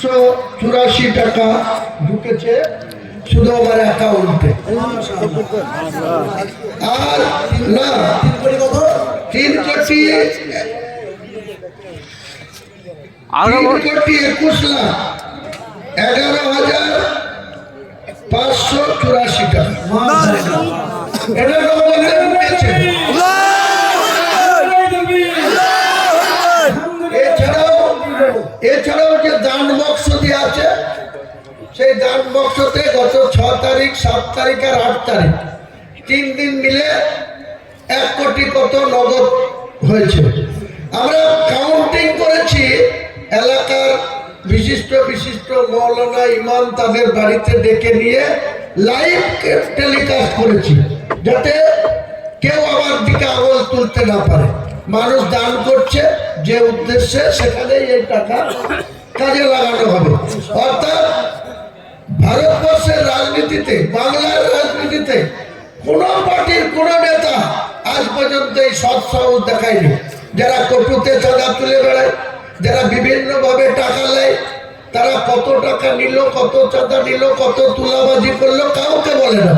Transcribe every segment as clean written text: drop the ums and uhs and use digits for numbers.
384 টাকা ঢুকেছে শুধু আমার অ্যাকাউন্টে। আর না 3 কোটি 21 লাখ 11,584 টাকা এটা এছাড়াও যে দান বক্স দিয়ে আছে সেই দান বক্সতে গত 6 তারিখ 7 তারিখ আর 8 তারিখ 3 দিন মিলে 1 কোটি কত নগদ হয়েছে। আমরা কাউন্টিং করেছি, এলাকার বিশিষ্ট বিশিষ্ট মৌলানা ইমাম তাদের বাড়িতে ডেকে নিয়ে লাইভ টেলিকাস্ট করেছি, যাতে কেউ আমার দিকে আঙুল তুলতে না পারে। মানুষ দান করছে যে উদ্দেশ্যে, সেখানে এই টাকা কাজে লাগানো হবে। অর্থাৎ ভারতবর্ষের রাজনীতিতে, বাংলার রাজনীতিতে কোন পার্টির কোন নেতা আজ পর্যন্ত এই সৎ সাহস দেখায়নি। যারা কটুতে চাঁদা তুলে বেড়ায়, যারা বিভিন্ন ভাবে টাকা নেয়, তারা কত টাকা নিল, কত চাঁদা নিল, কত তুলাবাজি করলো, কাউকে বলে না।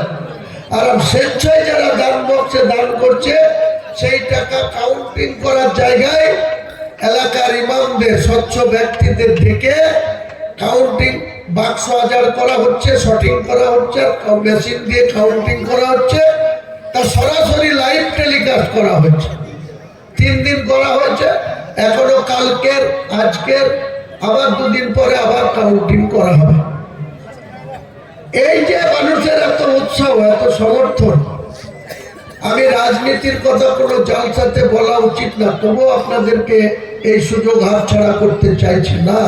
আর স্বেচ্ছায় যারা দান বক্সে দান করছে, সেই টাকা কাউন্টিং করার জায়গায় এলাকার ইমামদের, স্বচ্ছ ব্যক্তিদের ডেকে কাউন্টিং বাক্স হাজার করা হচ্ছে, শটিং করা হচ্ছে, মেশিন দিয়ে কাউন্টিং করা হচ্ছে, তা সরাসরি লাইভ টেলিকাস্ট করা হচ্ছে। 3 দিন করা হয়েছে, এখনো কালকের আজকের আবার 2 দিন পরে আবার কাউন্টিং করা হবে। এই যে মানুষের এত উৎসাহ, এত সমর্থন, আমি রাজনীতির কথা কোনো জালসাতে বলা উচিত না, তবুও আপনাদেরকে এই সুযোগ হাতছাড়া করতে চাইছি না।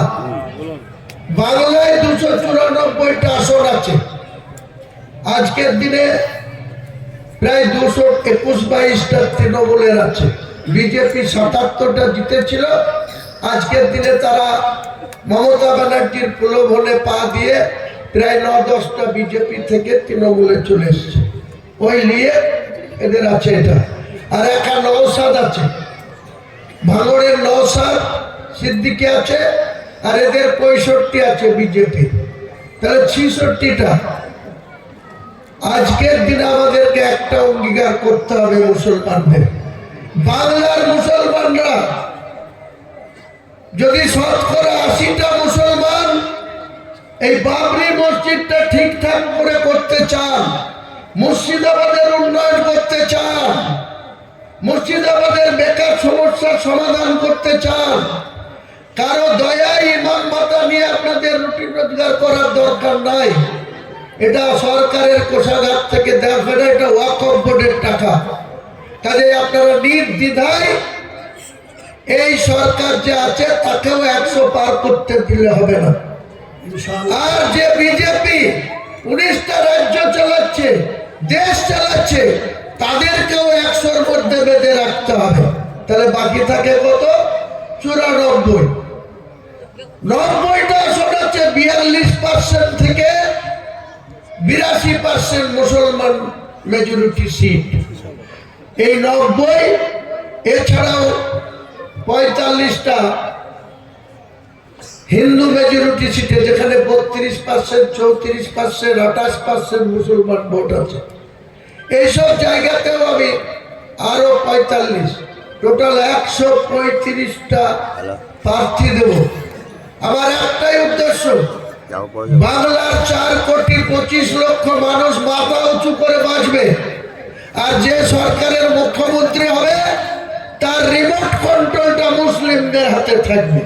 বাংলায় 294টা আসন আছে। আজকের দিনে প্রায় 221-22টা তৃণমূলের আছে। বিজেপি 77টা জিতেছিল। আজকের দিনে তারা মমতা ব্যানার্জির প্রলোভনে পা দিয়ে প্রায় 9-10টা বিজেপি থেকে তৃণমূলে চলে এসছে। ওই নিয়ে এদের আছে এটা। আর একা নওশাদ আছে, ভাঙড়ের নওশাদ সিদ্দিকী আছে, আর এদের 65 আছে বিজেপি, তাহলে 66টা। আজকের দিনে আমাদেরকে একটা অঙ্গীকার করতে হবে মুসলমানদের, বাংলার মুসলমানরা যদি 80টা মুসলমান এই বাবরি মসজিদটা ঠিকঠাক করে করতে চান, মুর্শিদাবাদের উন্নয়ন করতে চান, মুর্শিদাবাদের বেকার সমস্যার সমাধান করতে চান, কারো দয়ায় ইমাম ভাতা নিয়ে আপনাদের রুটি রোজগার করার দরকার নাই। এটা সরকারের কোষাগার থেকে দেওয়া, এটা ওয়াকফ বোর্ডের টাকা। কাজে আপনারা নির্দ্বিধায় এই সরকার যে আছে তাকেও 100 পার করতে দিলে হবে না। আর যে বিজেপি 19টা রাজ্য চালাচ্ছে, দেশ চালাচ্ছে, তাদেরকেও 100-র মধ্যে বেঁধে রাখতে হবে। তাহলে বাকি থাকে কত? 94। 90টা আসন আছে, 42% থেকে 82% মুসলমান মেজরিটি সিট। এই 90 এছাড়াও 45টা হিন্দু মেজরিটি সিটে, যেখানে 32%, 34%, 28% মুসলমান ভোট আছে। এইসব জায়গাতেও আমি আরো 45, টোটাল 135টা প্রার্থী দেব। আমার একটাই উদ্দেশ্য, বাংলার 4,25,00,000 মানুষ মাথা উঁচু করে বাঁচবে। আর যে সরকারের মুখ্যমন্ত্রী হবে তার রিমোট কন্ট্রোলটা মুসলিমদের হাতে থাকবে।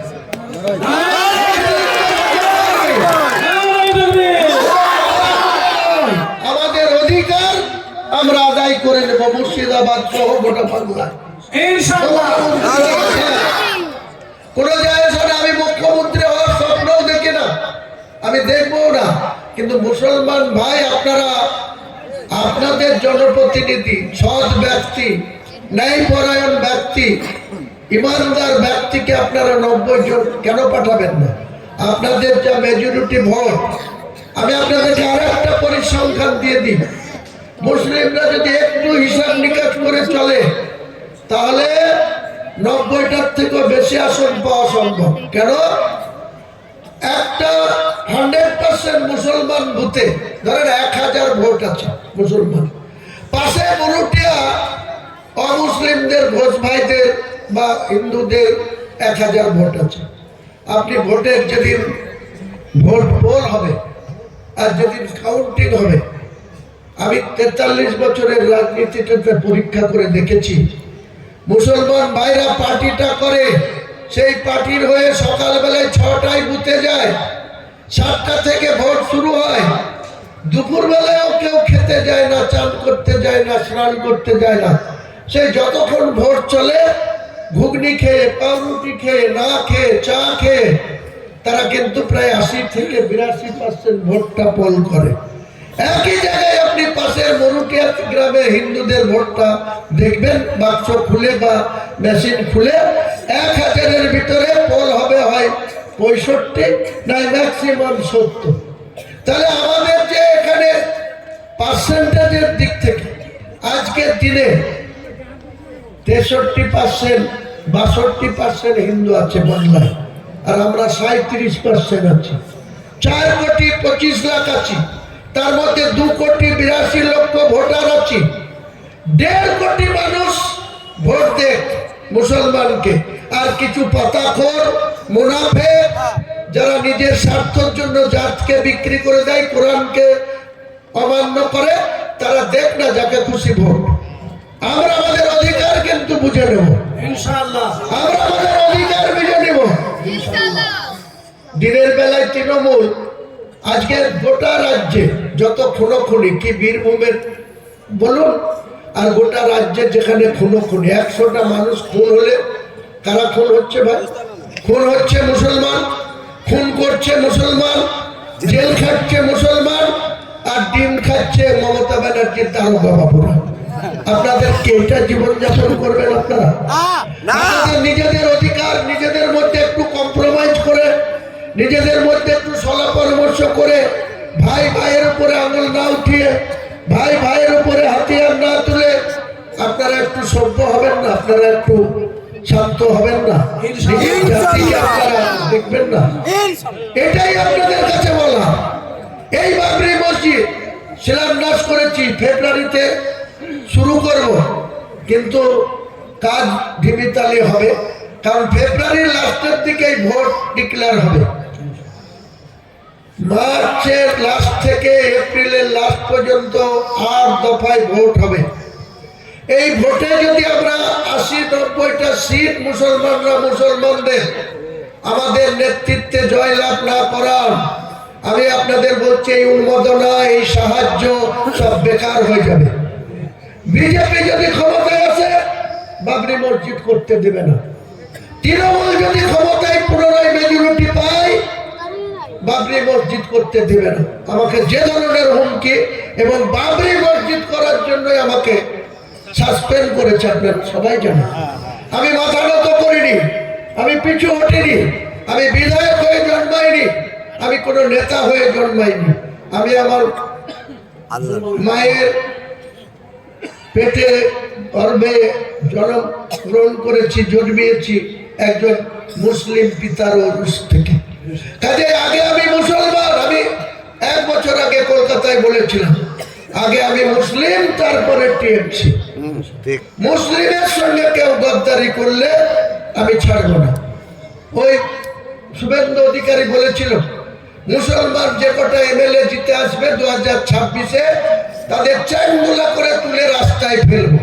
আমাদের অধিকার আমরা আদায় করে নেব মুর্শিদাবাদ সহ গোটা বাংলায়। কোন জায়গায় আমি মুখ্যমন্ত্রী হওয়ার স্বপ্নও দেখি না, আমি দেখবো না। কিন্তু মুসলমান ভাই, আপনারা আপনাদের জনপ্রতিনিধি, সৎ ব্যক্তি, ন্যায়পরায়ণ ব্যক্তি, ইমানদার ব্যক্তিকে আপনারা 90 জন কেন পাঠাবেন না? আপনাদের যা মেজরিটি ভোট, আমি আপনাদেরকে আর একটা পরিসংখ্যান দিয়ে দিই। মুসলিমরা যদি একটু হিসাব নিকাশ করে চলে, তাহলে 90টার থেকেও বেশি আসন পাওয়া সম্ভব। কেন? একটা 50% মুসলমান বুথে, ধরেন 1000 ভোট আছে মুসলমান, পাশে মরুটিয়া অমুসলিমদের ঘোষ ভাইদের বা হিন্দুদের 1000 ভোট আছে। আপনি ভোটের যেদিন ভোট পোল হবে আর যেদিন কাউন্টিং হবে, আমি 43 বছরের রাজনীতিতে পরীক্ষা করে দেখেছি, মুসলমান ভাইরা পার্টিটা করে, সেই পার্টির হয়ে সকালবেলায় 6টায় বুথে যায়, 7টা থেকে ভোট শুরু হয়, দুপুর বেলায়ও কেউ খেতে যায় না, চান করতে যায় না, স্নান করতে যায় না, সেই যতক্ষণ ভোট চলে ঘুগনি খেয়ে, পাউরুটি খেয়ে, না খেয়ে, চা খেয়ে তারা কিন্তু প্রায় 80 থেকে 82% ভোটটা পোল করে। একই জায়গায় আপনি পাশের মরুটিয়া গ্রামে হিন্দুদের ভোটটা দেখবেন, বাক্স খুলে বা মেশিন খুলে 1000-এর ভিতরে পোল হবে হয় 65, নাই ম্যাক্সিমাম 70। তাহলে আমাদের যে এখানে পার্সেন্টেজের দিক থেকে আজকের দিনে 63%, 62% হিন্দু আছে বাংলায়, আর আমরা 37% আছি। 4,25,00,000 আছি, তার মধ্যে 2,82,00,000 ভোটার আছি। 1.5 কোটি মানুষ ভোট দেয় মুসলমানকে, আর কিছু পাতাখোর মুনাফেক যারা নিজের স্বার্থের জন্য জাতকে বিক্রি করে দেয়, কোরআনকে অমান্য করে, তারা দেখ না যাকে খুশি ভোট। আমরা আমাদের অধিকার কিন্তু বুঝে নেব ইনশাআল্লাহ, আমরা আমাদের অধিকার বুঝে নেব ইনশাআল্লাহ। দিনের বেলায় তৃণমূল আজকে গোটা রাজ্যে যত খুনোখুনি, কি বীরভূমের বলুন, আর গোটা রাজ্যে যেখানে খুনোখুনি, 100টা মানুষ খুন হলে কারা খুন হচ্ছে ভাই? খুন হচ্ছে মুসলমান, খুন করছে মুসলমান, জেল খাচ্ছে মুসলমান, আর ডিম খাচ্ছে মমতা ব্যানার্জির দারোগা বাবুরা। আপনাদের কেটা জীবনযাপন করবেন আপনারা? আপনাদের নিজেদের অধিকার নিজেদের মধ্যে একটু কম্প্রোমাইজ করে, নিজেদের মধ্যে একটু সলা পরামর্শ করে, ভাই ভাইয়ের উপরে আঙুল না উঠিয়ে, ভাই ভাইয়ের উপরে হাতিয়ার না তুলে আপনারা একটু সভ্য হবেন না? আপনারা একটু শান্ত হবেন না? জাতিকে আপনারা দেখবেন না? এটাই আপনাদের কাছে বলা। এই বাবরি মসজিদ শিলান্যাস করেছি, ফেব্রুয়ারিতে শুরু করব, কিন্তু কাজ ঢিমিতালি হবে, কারণ ফেব্রুয়ারির লাস্টের দিকেই ভোট ডিক্লেয়ার হবে। মার্চের লাস্ট থেকে এপ্রিলের লাস্ট পর্যন্ত 8 দফায় ভোট হবে। এই ভোটে যদি আমরা 80-90টা সিট মুসলমানদের আমাদের নেতৃত্বে জয়লাভ না করান, আমি আপনাদের বলছি এই উন্মোদনা, এই সাহায্য সব বেকার হয়ে যাবে। বিজেপি যদি ক্ষমতায় আসে বাবরি মসজিদ করতে দেবে না। তৃণমূল যদি ক্ষমতায় পুনরায় মেজরিটি পায় বাবরি মসজিদ করতে দেবে না। আমাকে যে ধরনের হুমকি, এবং বাবরি মসজিদ করার জন্য আমাকে সাসপেন্ড করেছে, আপনারা সবাই জানেন। আমি মাথা নত করিনি, আমি পিছু হটিনি, আমি বিধায়ক হয়ে জন্মাইনি, আমি কোনো নেতা হয়ে জন্মাইনি। আমি আমার মায়ের পেটে গর্ভে জন্মগ্রহণ করেছি, জন্মিয়েছি একজন মুসলিম পিতার ওরস থেকে। কাজে আগে আমি মুসলমান। আমি 1 বছর আগে কলকাতায় বলেছিলাম, আগে আমি মুসলিম, তারপরে টিএমসি। মুসলিমের সঙ্গে কেউ গদ্দারি করলে আমি ছাড়বো না। ওই শুভেন্দু অধিকারী বলেছিল, মুসলমান যে কটা এমএলএ জিতে আসবে 2026-এ তাদের চ্যাংগুলা করে তুলে রাস্তায় ফেলবো।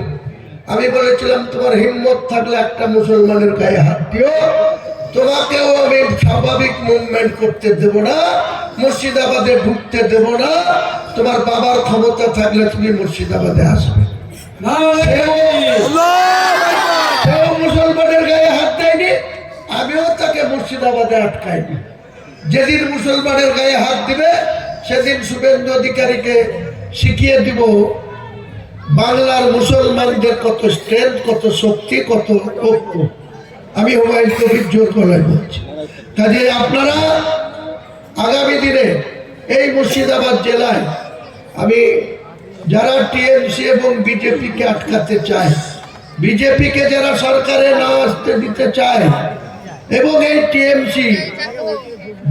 আমি বলেছিলাম, তোমার হিম্মত থাকলে একটা মুসলমানের গায়ে হাত দিও, তোমাকেও আমি স্বাভাবিক মুভমেন্ট করতে দেব না, মুর্শিদাবাদে ঢুকতে দেব না। তোমার বাবার ক্ষমতা থাকলে তুমি মুর্শিদাবাদে আসবে। সেও মুসলমানের গায়ে হাত দেয়নি, আমিও তাকে মুর্শিদাবাদে আটকাইনি। যেদিন মুসলমানের গায়ে হাত দিবে সেদিন শুভেন্দু অধিকারীকে শিখিয়ে দিব বাংলার মুসলমানদের কত স্ট্রেংথ, কত শক্তি, কত ঐক্য। আমি হুমায়ুন কবির জোর গলায় বলছি। কাজে আপনারা আগামী দিনে এই মুর্শিদাবাদ জেলায়, আমি যারা টিএমসি এবং বিজেপিকে আটকাতে চায়, বিজেপিকে যারা সরকারে না আসতে দিতে চায়, এবং এই টিএমসি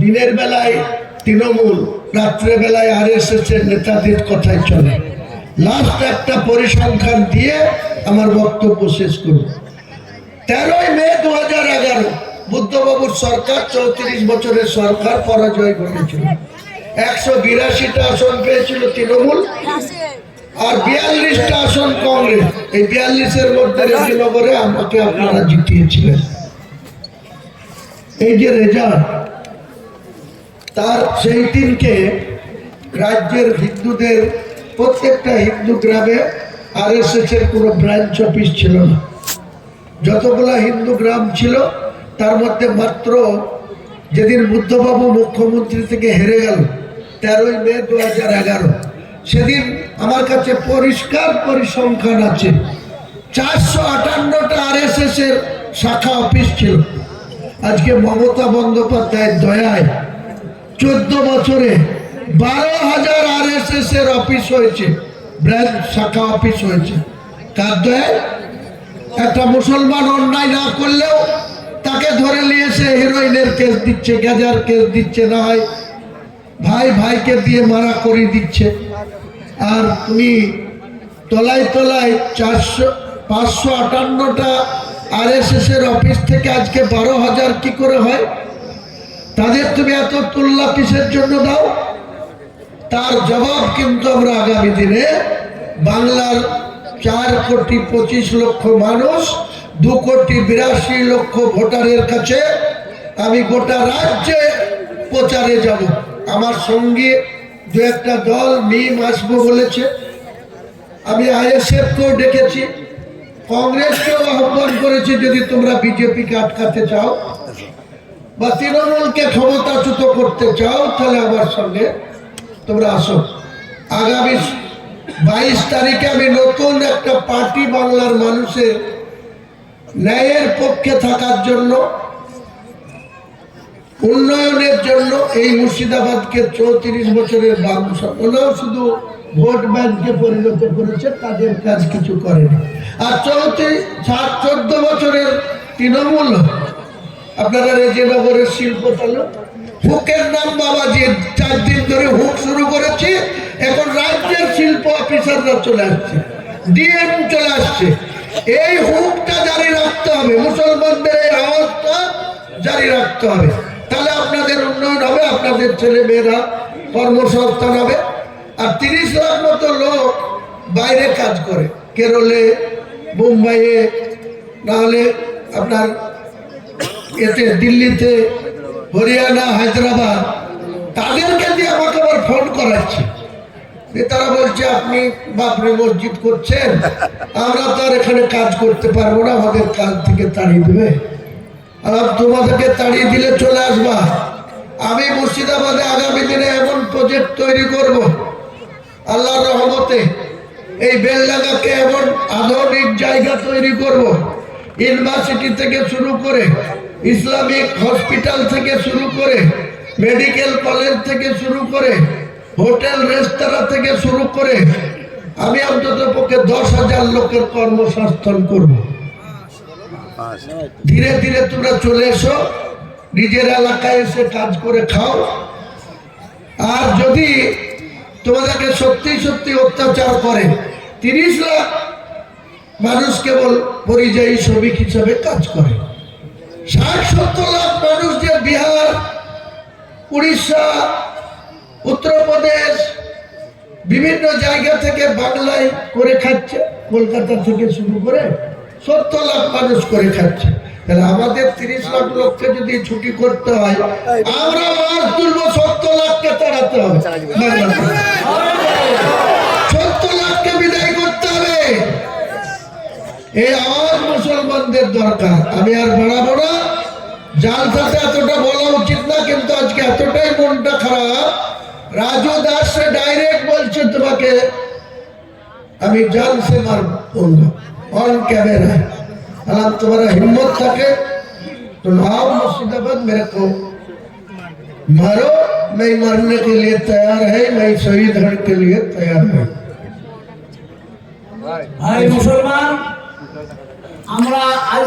দিনের বেলায় তৃণমূল রাত্রেবেলায় RSS এর নেতাদের কথাই চলে। লাস্ট একটা পরিসংখ্যান দিয়ে আমার বক্তব্য শেষ করব। 13 মে 2011 বুদ্ধবাবুর সরকার 34 বছরের সরকার পরাজয় ঘটেছিল। 182টা আসন পেয়েছিল তৃণমূল আর 42টা আসন কংগ্রেস। এই 42-এর মধ্যে রেজিনগরে আমাকে আপনারা জিতিয়েছিলেন। এই যে রেজাল্ট, তার সেই দিনকে রাজ্যের হিন্দুদের প্রত্যেকটা হিন্দু গ্রামে RSS এর কোনো ব্রাঞ্চ অফিস ছিল না। যতগুলো হিন্দু গ্রাম ছিল তার মধ্যে মাত্র যেদিন বুদ্ধবাবু মুখ্যমন্ত্রী থেকে হেরে গেল 13 মে 2011, সেদিন আমার কাছে পরিষ্কার পরিসংখ্যান আছে 458টা RSS এর শাখা অফিস ছিল। আজকে মমতা বন্দ্যোপাধ্যায়ের দয়ায় 14 বছরে 12,000 RSS এর অফিস হয়েছে, ব্রাঞ্চ শাখা অফিস হয়েছে। কার দয়ায়? একটা মুসলমান অন্যায় না করলেও তাকে ধরে নিয়ে এসে হিরোইনের কেস দিচ্ছে, গাজার কেস দিচ্ছে, না হয় ভাই ভাইকে দিয়ে মারা করে দিচ্ছে। আর তুমি তলায় তলায় 558টা RSS এর অফিস থেকে আজকে 12,000 কি করে হয়? তাদের তুমি এত তুলনা কিসের জন্য দাও? তার জবাব কিন্তু আমরা আগামী দিনে বাংলার 4,25,00,000 মানুষ, 2,82,00,000 ভোটারের কাছে আমি গোটা রাজ্যে প্রচারে যাব। আমার সঙ্গে দু একটা দল মিম আসবো বলেছে। আমি ISF-কেও ডেকেছি, কংগ্রেসকেও আহ্বান করেছি, যদি তোমরা বিজেপিকে আটকাতে চাও বা তৃণমূলকে ক্ষমতাচ্যুত করতে চাও তাহলে আমার সঙ্গে তোমরা আসো। আগামী 22 তারিখে আমি নতুন একটা পার্টি বাংলার মানুষের ন্যায়ের পক্ষে থাকার জন্য, উন্নয়নের জন্য এই মুর্শিদাবাদকে 34 বছরের ওনাও শুধু ভোট ব্যাংকে পরিণত করেছে, তাদের কাজ কিছু করেনি। আর 14 বছরের তৃণমূল আপনারা রেজিনগরের শিল্প চালু হুকের নাম বাবাজি 4 দিন ধরে হুক শুরু করেছে। এখন রাজ্যের শিল্প অফিসাররা চলে আসছে, DM চলে আসছে। এই হুকটা জারি রাখতে হবে, মুসলমানদের এই আওয়াজটা জারি রাখতে হবে, তাহলে আপনাদের উন্নয়ন হবে, আপনাদের ছেলে মেয়েরা কর্মসংস্থান হবে। আর 30 লাখ মতো লোক বাইরে কাজ করে, কেরলে, মুম্বাইয়ে, নাহলে আপনার এতে দিল্লিতে, হরিয়ানা, হায়দ্রাবাদ। তাদেরকে দিয়ে আমাকে আবার ফোন করাচ্ছে, তারা বলছে আপনি বাবরি মসজিদ করছেন, আমরা তো আর এখানে কাজ করতে পারবো না, আমাদের কাজ থেকে তাড়িয়ে দেবে। আর তোমাদেরকে তাড়িয়ে দিলে চলে আসবা। আমি মুর্শিদাবাদে আগামী দিনে এমন প্রজেক্ট তৈরি করব, আল্লাহর রহমতে এই বেলডাঙ্গাকে এমন আধুনিক জায়গা তৈরি করব। ইউনিভার্সিটি থেকে শুরু করে, ইসলামিক হসপিটাল থেকে শুরু করে, মেডিকেল কলেজ থেকে শুরু করে, হোটেল রেস্তোরাঁ থেকে শুরু করে আমি অন্তত পক্ষে 10,000 লোকের কর্মসংস্থান করব। ধীরে ধীরে তোমরা চলে এসো, নিজের এলাকায় এসে কাজ করে খাও। আর যদি তোমাদেরকে সত্যি সত্যি অত্যাচার করে, 30 লাখ মানুষ কেবল পরিযায়ী শ্রমিক হিসাবে কাজ করে, 60-70 লাখ মানুষ যে বিহার, উড়িষ্যা, উত্তরপ্রদেশ বিভিন্ন জায়গা থেকে বাংলায় করে খাচ্ছে, কলকাতা থেকে শুরু করে 70 লাখ মানুষ করে খাচ্ছে। তাহলে আমাদের 30 লাখ লোককে যদি ছুটি করতে হয়, আমরা মাস তুলবো 70 লাখকে তাড়াতে হবে, 70 লাখকে বিদায় করতে হবে। এই আওয়াজ মুসলমানদের দরকার। আমি আর বাড়াবো না, জালসাতে এতটা বলা উচিত না, কিন্তু আজকে এতটাই মনটা খারাপ, রাজু দাস সে ডাইরেক্ট বলছে তোমাকে আমি জান সে মারবো ऑन कैमरा। अगर तुम्हारा हिम्मत থাকে तो आओ मुर्शिदाबाद, मेरे को मारो, मैं मरने के लिए तैयार है, मैं शहीद होने के लिए तैयार हूँ। भाई मुसलमान, আমরা আজ